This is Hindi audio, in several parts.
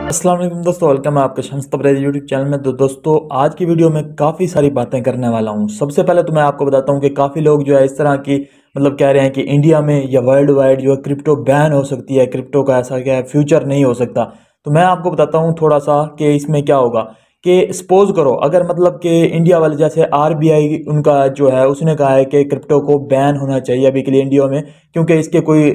अस्सलाम वालेकुम दोस्तों, वेलकम है आपके शम्स तबरेज़ यूट्यूब चैनल में। तो दोस्तों आज की वीडियो में काफ़ी सारी बातें करने वाला हूं। सबसे पहले तो मैं आपको बताता हूं कि काफ़ी लोग जो है इस तरह की कह रहे हैं कि इंडिया में या वर्ल्ड वाइड जो है क्रिप्टो बैन हो सकती है, क्रिप्टो का ऐसा क्या है फ्यूचर नहीं हो सकता। तो मैं आपको बताता हूँ थोड़ा सा कि इसमें क्या होगा कि सपोज करो अगर कि इंडिया वाले जैसे आरबीआई उनका जो है उसने कहा है कि क्रिप्टो को बैन होना चाहिए अभी के लिए इंडिया में, क्योंकि इसके कोई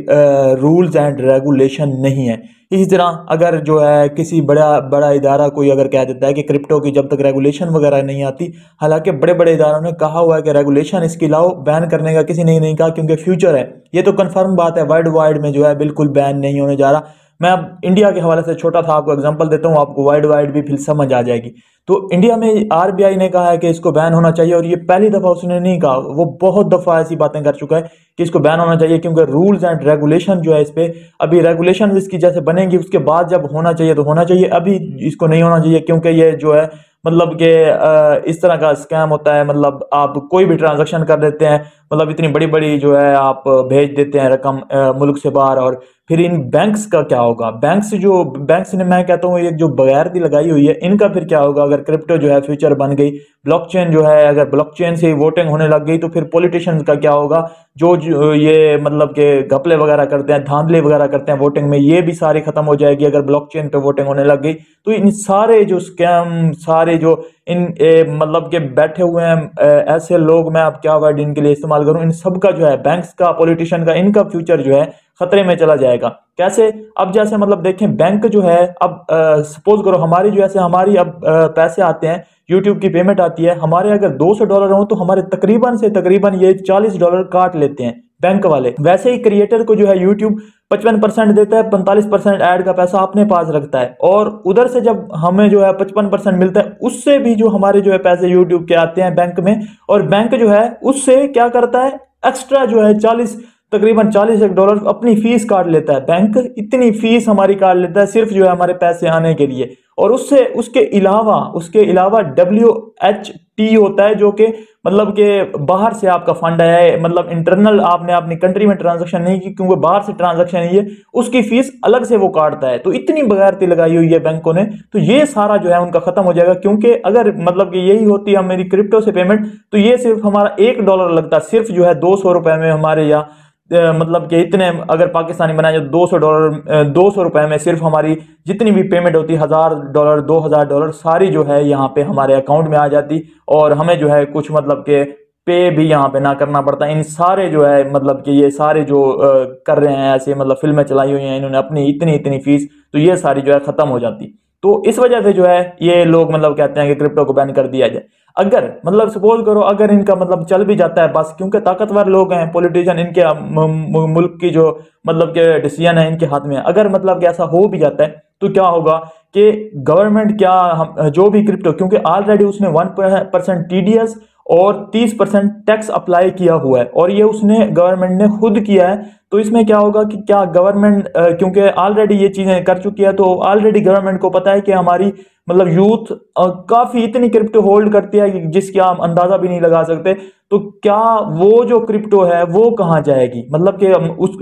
रूल्स एंड रेगुलेशन नहीं है। इसी तरह अगर जो है किसी बड़ा बड़ा इदारा कोई अगर कह देता है कि क्रिप्टो की जब तक रेगुलेशन वगैरह नहीं आती, हालांकि बड़े बड़े इदारों ने कहा हुआ है कि रेगुलेशन इसकी लाओ, बैन करने का किसी ने नहीं कहा क्योंकि फ्यूचर है। ये तो कंफर्म बात है, वर्ल्ड वाइड में जो है बिल्कुल बैन नहीं होने जा रहा। मैं अब इंडिया के हवाले से छोटा था आपको एग्जांपल देता हूँ, आपको वर्ल्ड वाइड भी फिर समझ आ जाएगी। तो इंडिया में आरबीआई ने कहा है कि इसको बैन होना चाहिए, और ये पहली दफा उसने नहीं कहा, वो बहुत दफा ऐसी बातें कर चुका है कि इसको बैन होना चाहिए, क्योंकि रूल्स एंड रेगुलेशन जो है इस पे अभी रेगुलेशन इसकी जैसे बनेंगी उसके बाद जब होना चाहिए तो होना चाहिए, अभी इसको नहीं होना चाहिए। क्योंकि ये जो है इस तरह का स्कैम होता है, आप कोई भी ट्रांजैक्शन कर देते हैं, इतनी बड़ी बड़ी जो है आप भेज देते हैं रकम मुल्क से बाहर। और फिर इन बैंक्स का क्या होगा, बैंक्स ने मैं कहता हूँ ये जो बगैरती लगाई हुई है इनका फिर क्या होगा अगर क्रिप्टो जो है फ्यूचर बन गई। ब्लॉकचेन जो है, अगर ब्लॉकचेन से वोटिंग होने लग गई तो फिर पॉलिटिशियंस का क्या होगा, जो ये के घपले वगैरह करते हैं, धांधली वगैरह करते हैं वोटिंग में, ये भी सारी खत्म हो जाएगी अगर ब्लॉकचेन पे वोटिंग होने लग गई। तो इन सारे जो स्कैम, सारे जो इन के बैठे हुए हैं ऐसे लोग, मैं अब क्या वर्ड इनके लिए इस्तेमाल करूं, इन सब का जो है बैंक्स का, पॉलिटिशियन का, इनका फ्यूचर जो है खतरे में चला जाएगा। कैसे? अब जैसे देखें बैंक जो है, अब सपोज करो हमारी जो ऐसे हमारी अब पैसे आते हैं, यूट्यूब की पेमेंट आती है, हमारे अगर $200 हो तो हमारे तकरीबन से तकरीबन ये $40 काट लेते हैं बैंक वाले। वैसे ही क्रिएटर को जो है यूट्यूब 55% देता है, 45% ऐड का पैसा अपने पास रखता है, और उधर से जब हमें जो है 55% मिलता है, उससे भी जो हमारे जो है पैसे यूट्यूब के आते हैं बैंक में, और बैंक जो है उससे क्या करता है, एक्स्ट्रा जो है तकरीबन $40 अपनी फीस काट लेता है। बैंक इतनी फीस हमारी काट लेता है सिर्फ जो है हमारे पैसे आने के लिए। और उसके अलावा WHT होता है, जो कि बाहर से आपका फंड आया है, इंटरनल आपने अपनी कंट्री में ट्रांजैक्शन नहीं की, क्योंकि बाहर से ट्रांजैक्शन नहीं है, उसकी फीस अलग से वो काटता है। तो इतनी बगैरती लगाई हुई है बैंकों ने, तो ये सारा जो है उनका खत्म हो जाएगा। क्योंकि अगर कि यही होती है मेरी क्रिप्टो से पेमेंट, तो ये सिर्फ हमारा $1 लगता है, सिर्फ जो है ₹200 में हमारे यहाँ कि इतने अगर पाकिस्तानी बनाए जो $200 में सिर्फ हमारी जितनी भी पेमेंट होती, $1000 $2000 सारी जो है यहाँ पे हमारे अकाउंट में आ जाती, और हमें जो है कुछ के पे भी यहाँ पे ना करना पड़ता। इन सारे जो है कि ये सारे जो कर रहे हैं ऐसे फिल्में चलाई हुई हैं इन्होंने अपनी इतनी इतनी फीस, तो ये सारी जो है खत्म हो जाती। तो इस वजह से जो है ये लोग कहते हैं कि क्रिप्टो को बैन कर दिया जाए। अगर सपोज करो अगर इनका चल भी जाता है बस, क्योंकि ताकतवर लोग हैं पॉलिटिशियन, इनके मुल्क की जो के डिसीजन है इनके हाथ में है। अगर कि ऐसा हो भी जाता है तो क्या होगा कि गवर्नमेंट क्या जो भी क्रिप्टो, क्योंकि ऑलरेडी उसने 1% TDS और 30% टैक्स अप्लाई किया हुआ है, और ये उसने गवर्नमेंट ने खुद किया है। तो इसमें क्या होगा कि क्या गवर्नमेंट क्योंकि ऑलरेडी ये चीजें कर चुकी है, तो ऑलरेडी गवर्नमेंट को पता है कि हमारी यूथ काफी इतनी क्रिप्टो होल्ड करती है जिसकी आप अंदाजा भी नहीं लगा सकते। तो क्या वो जो क्रिप्टो है वो कहाँ जाएगी, कि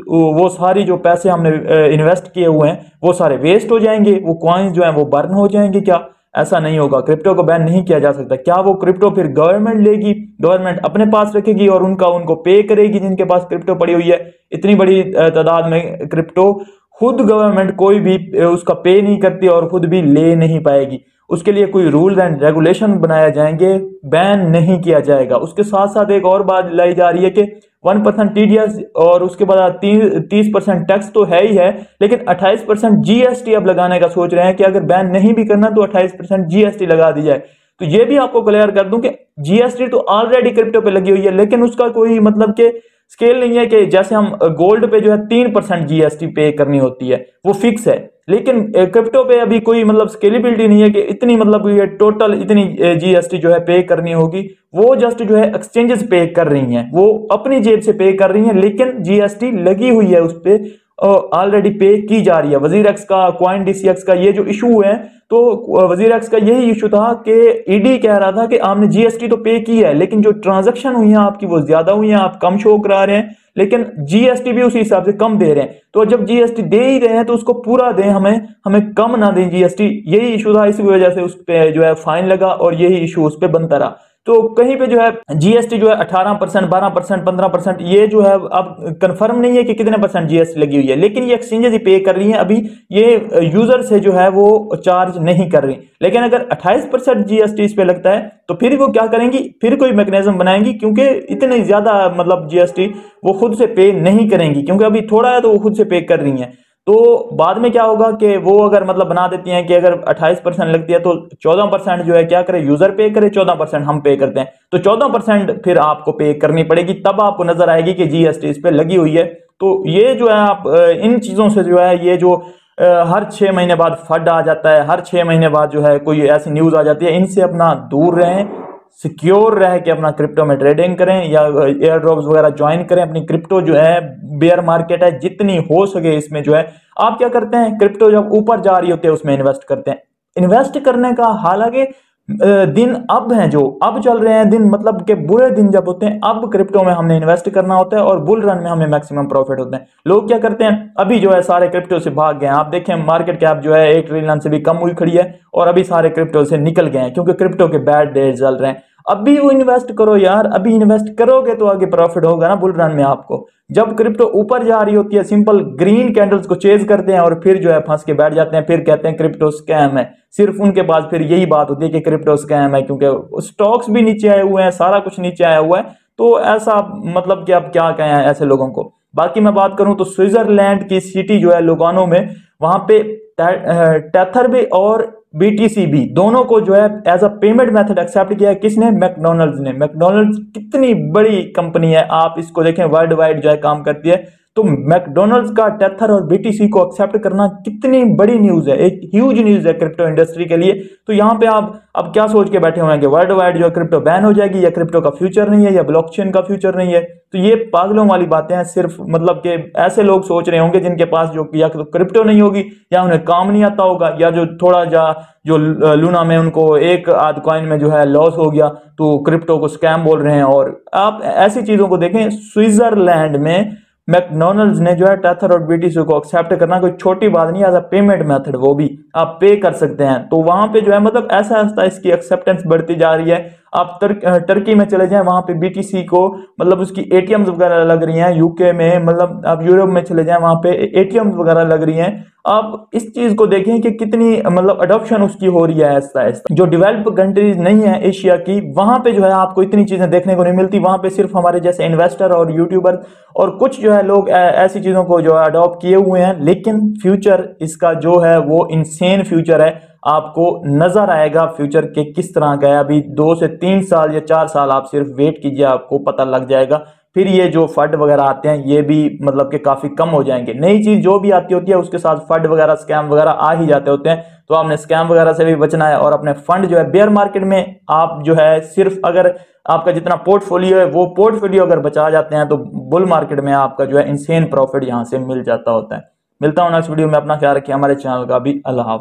वो सारी जो पैसे हमने इन्वेस्ट किए हुए हैं वो सारे वेस्ट हो जाएंगे, वो कॉइन जो है वो बर्न हो जाएंगे? क्या ऐसा नहीं होगा, क्रिप्टो को बैन नहीं किया जा सकता। क्या वो क्रिप्टो फिर गवर्नमेंट लेगी, गवर्नमेंट अपने पास रखेगी और उनको पे करेगी जिनके पास क्रिप्टो पड़ी हुई है? इतनी बड़ी तादाद में क्रिप्टो खुद गवर्नमेंट कोई भी उसका पे नहीं करती और खुद भी ले नहीं पाएगी। उसके लिए कोई रूल एंड रेगुलेशन बनाए जाएंगे, बैन नहीं किया जाएगा। उसके साथ साथ एक और बात लाई जा रही है कि 1% TDS और उसके बाद 30% टैक्स तो है ही है, लेकिन 28% GST अब लगाने का सोच रहे हैं कि अगर बैन नहीं भी करना तो 28% GST लगा दी जाए। तो ये भी आपको क्लियर कर दूं कि GST तो ऑलरेडी क्रिप्टो पे लगी हुई है, लेकिन उसका कोई के स्केल नहीं है कि जैसे हम गोल्ड पे जो है 3% GST पे करनी होती है, वो फिक्स है। लेकिन क्रिप्टो पे अभी कोई स्केलेबिलिटी नहीं है कि इतनी ये टोटल इतनी GST जो है पे करनी होगी। वो जस्ट जो है एक्सचेंजेस पे कर रही हैं, वो अपनी जेब से पे कर रही हैं, लेकिन GST लगी हुई है उस पे। ऑलरेडी पे की जा रही है। वजीर एक्स का, कॉइन डीसीएक्स का ये जो इशू है, तो वजीर एक्स का यही इशू था कि ईडी कह रहा था कि आपने जीएसटी तो पे की है, लेकिन जो ट्रांजैक्शन हुई है आपकी वो ज्यादा हुई है, आप कम शो करा रहे हैं, लेकिन जीएसटी भी उसी हिसाब से कम दे रहे हैं। तो जब जीएसटी दे ही रहे हैं तो उसको पूरा दें, हमें हमें कम ना दें जीएसटी, यही इशू था। इसी वजह से उस पे जो है फाइन लगा और यही इशू उस पे बनता रहा। तो कहीं पे जो है जीएसटी जो है 18%, 12%, 15%, ये जो है अब कंफर्म नहीं है कि कितने परसेंट जीएसटी लगी हुई है, लेकिन ये एक्सचेंजेस ही पे कर रही हैं। अभी ये यूजर से जो है वो चार्ज नहीं कर रही। लेकिन अगर 28% जीएसटी इस पे लगता है तो फिर वो क्या करेंगी, फिर कोई मैकेनिज्म बनाएंगी, क्योंकि इतनी ज्यादा मतलब जीएसटी वो खुद से पे नहीं करेंगी, क्योंकि अभी थोड़ा है तो वो खुद से पे कर रही हैं। तो बाद में क्या होगा कि वो अगर मतलब बना देती हैं कि अगर 28% लगती है तो 14% जो है क्या करे, यूजर पे करे, 14% हम पे करते हैं, तो 14% फिर आपको पे करनी पड़ेगी। तब आपको नजर आएगी कि जीएसटी इस पे लगी हुई है। तो ये जो है आप इन चीजों से जो है, ये जो हर 6 महीने बाद फंड आ जाता है, हर 6 महीने बाद जो है कोई ऐसी न्यूज आ जाती है, इनसे अपना दूर रहें, सिक्योर रह के अपना क्रिप्टो में ट्रेडिंग करें या एयर ड्रॉप्स वगैरह ज्वाइन करें। अपनी क्रिप्टो जो है, बेयर मार्केट है, जितनी हो सके इसमें जो है आप क्या करते हैं, क्रिप्टो जब ऊपर जा रही होती है उसमें इन्वेस्ट करते हैं। इन्वेस्ट करने का हालांकि दिन अब हैं, जो अब चल रहे हैं दिन, मतलब के बुरे दिन जब होते हैं, अब क्रिप्टो में हमने इन्वेस्ट करना होता है और बुल रन में हमें मैक्सिमम प्रॉफिट होते हैं। लोग क्या करते हैं, अभी जो है सारे क्रिप्टो से भाग गए हैं। आप देखें मार्केट कैप जो है 1 ट्रिलियन से भी कम हुई खड़ी है और अभी सारे क्रिप्टो से निकल गए हैं, क्योंकि क्रिप्टो के बैड डेज चल रहे हैं। अभी वो इन्वेस्ट करो यार, अभी इन्वेस्ट करोगे तो आगे प्रॉफिट होगा ना बुल रन में आपको। जब क्रिप्टो ऊपर जा रही होती है, सिंपल ग्रीन कैंडल्स को चेज करते हैं और फिर जो है फंस के बैठ जाते हैं, फिर कहते हैं क्रिप्टो स्कैम है। सिर्फ उनके पास फिर यही बात होती है कि क्रिप्टो स्कैम है, क्योंकि स्टॉक्स भी नीचे आए हुए हैं, सारा कुछ नीचे आया हुआ है। तो ऐसा मतलब कि आप क्या कहें ऐसे लोगों को। बाकी मैं बात करूं तो स्विट्जरलैंड की सिटी जो है लुगानो में, वहां पे टेथर भी और बीटीसी भी दोनों को जो है as a payment method accept किया है। किसने? मैकडोनल्ड्स ने। मैकडोनल्ड्स कितनी बड़ी कंपनी है, आप इसको देखें, वर्ल्ड वाइड जो है काम करती है। तो मैकडोनल्ड्स का टेथर और बीटीसी को एक्सेप्ट करना कितनी बड़ी न्यूज है, एक ह्यूज न्यूज है क्रिप्टो इंडस्ट्री के लिए। तो यहाँ पे आप अब क्या सोच के बैठे हुए हैं कि वर्ल्ड वाइड जो है क्रिप्टो बैन हो जाएगी, या क्रिप्टो का फ्यूचर नहीं है, या ब्लॉकचेन का फ्यूचर नहीं है। तो ये पागलों वाली बातें हैं। सिर्फ मतलब कि ऐसे लोग सोच रहे होंगे जिनके पास जो या तो क्रिप्टो नहीं होगी, या उन्हें काम नहीं आता होगा, या जो थोड़ा जो लूना में उनको एक आध कॉइन में जो है लॉस हो गया तो क्रिप्टो को स्कैम बोल रहे हैं। और आप ऐसी चीजों को देखें, स्विट्जरलैंड में मैकडोनल्ड्स ने जो है टेथर और बीटीसी को एक्सेप्ट करना कोई छोटी बात नहीं, एज अ पेमेंट मेथड, वो भी आप पे कर सकते हैं। तो वहां पे जो है मतलब ऐसा ऐसा इसकी एक्सेप्टेंस बढ़ती जा रही है। आप टर्की में चले जाएं, वहां पे बीटीसी को मतलब उसकी एटीएम्स वगैरह लग रही हैं। यूके में, मतलब आप यूरोप में चले जाएं, वहां पे एटीएम्स वगैरह लग रही हैं। आप इस चीज को देखें कि कितनी मतलब अडॉप्शन उसकी हो रही है ऐसा ऐसा। जो डेवलप्ड कंट्रीज नहीं है एशिया की, वहां पे जो है आपको इतनी चीजें देखने को नहीं मिलती। वहां पे सिर्फ हमारे जैसे इन्वेस्टर और यूट्यूबर और कुछ जो है लोग ऐसी चीजों को जो है अडॉप्ट किए हुए हैं। लेकिन फ्यूचर इसका जो है वो इनसेन फ्यूचर है। आपको नजर आएगा फ्यूचर के किस तरह का है। अभी 2 से 3 साल या 4 साल आप सिर्फ वेट कीजिए, आपको पता लग जाएगा। फिर ये जो फंड वगैरह आते हैं ये भी मतलब कि काफी कम हो जाएंगे। नई चीज जो भी आती होती है उसके साथ फंड वगैरह, स्कैम वगैरह आ ही जाते होते हैं। तो आपने स्कैम वगैरह से भी बचना है और अपने फंड जो है बेयर मार्केट में आप जो है सिर्फ अगर आपका जितना पोर्टफोलियो है वो पोर्टफोलियो अगर बचा जाते हैं तो बुल मार्केट में आपका जो है इनसेन प्रॉफिट यहां से मिल जाता होता है। मिलता हूं नेक्स्ट वीडियो में। अपना ख्याल रखिए, हमारे चैनल का भी अल्लाह हाफ़िज़।